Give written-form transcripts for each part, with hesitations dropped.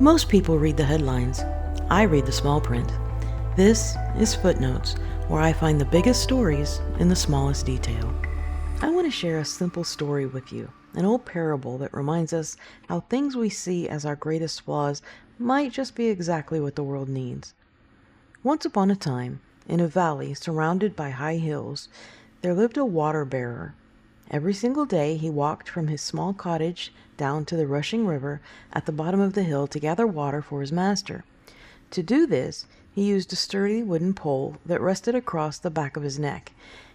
Most people read the headlines. I read the small print. This is Footnotes, where I find the biggest stories in the smallest detail. I want to share a simple story with you, an old parable that reminds us how things we see as our greatest flaws might just be exactly what the world needs. Once upon a time, in a valley surrounded by high hills, there lived a water bearer. Every single day he walked from his small cottage down to the rushing river at the bottom of the hill to gather water for his master. To do this, he used a sturdy wooden pole that rested across the back of his neck.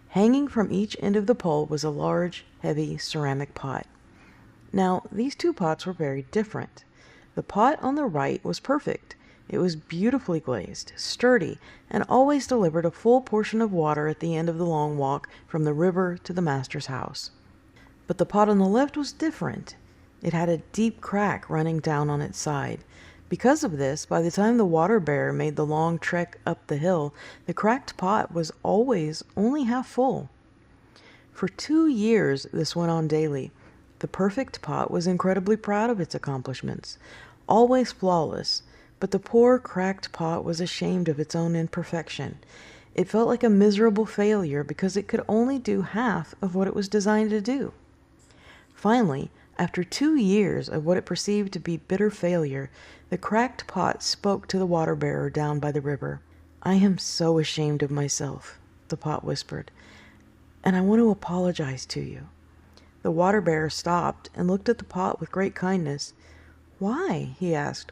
Hanging from each end of the pole was a large, heavy ceramic pot. Now, these two pots were very different. The pot on the right was perfect. It was beautifully glazed, sturdy, and always delivered a full portion of water at the end of the long walk from the river to the master's house. But the pot on the left was different. It had a deep crack running down on its side. Because of this, by the time the water bearer made the long trek up the hill, the cracked pot was always only half full. For 2 years this went on daily. The perfect pot was incredibly proud of its accomplishments, always flawless. But the poor, cracked pot was ashamed of its own imperfection. It felt like a miserable failure because it could only do half of what it was designed to do. Finally, after 2 years of what it perceived to be bitter failure, the cracked pot spoke to the water bearer down by the river. "I am so ashamed of myself," the pot whispered, "and I want to apologize to you." The water bearer stopped and looked at the pot with great kindness. "Why?" he asked.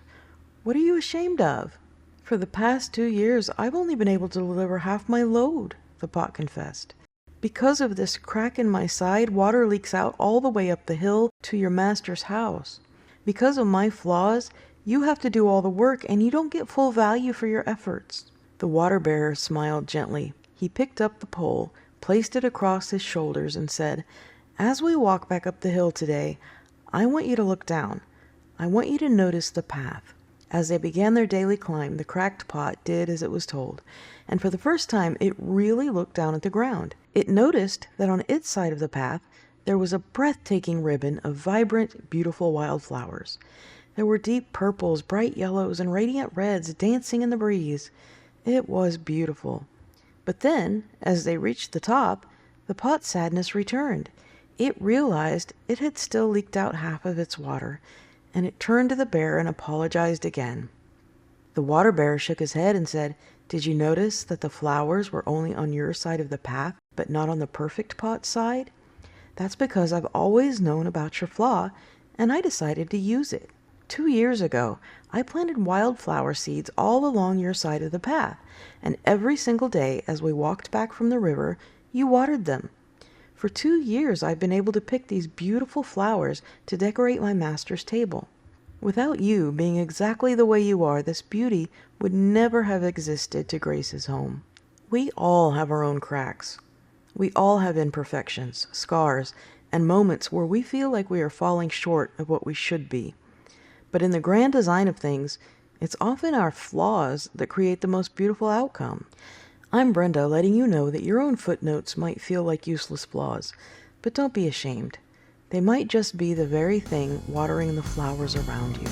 "What are you ashamed of?" "For the past 2 years, I've only been able to deliver half my load," the pot confessed. "Because of this crack in my side, water leaks out all the way up the hill to your master's house. Because of my flaws, you have to do all the work and you don't get full value for your efforts." The water bearer smiled gently. He picked up the pole, placed it across his shoulders, and said, "As we walk back up the hill today, I want you to look down. I want you to notice the path." As they began their daily climb, the cracked pot did as it was told, and for the first time it really looked down at the ground. It noticed that on its side of the path there was a breathtaking ribbon of vibrant, beautiful wildflowers. There were deep purples, bright yellows, and radiant reds dancing in the breeze. It was beautiful. But then, as they reached the top, the pot's sadness returned. It realized it had still leaked out half of its water, and it turned to the bear and apologized again. The water bearer shook his head and said, "Did you notice that the flowers were only on your side of the path, but not on the perfect pot's side? That's because I've always known about your flaw, and I decided to use it. 2 years ago, I planted wildflower seeds all along your side of the path, and every single day as we walked back from the river, you watered them. For 2 years I've been able to pick these beautiful flowers to decorate my master's table. Without you being exactly the way you are, this beauty would never have existed to grace his home." We all have our own cracks. We all have imperfections, scars, and moments where we feel like we are falling short of what we should be. But in the grand design of things, it's often our flaws that create the most beautiful outcome. I'm Brenda, letting you know that your own footnotes might feel like useless flaws, but don't be ashamed. They might just be the very thing watering the flowers around you.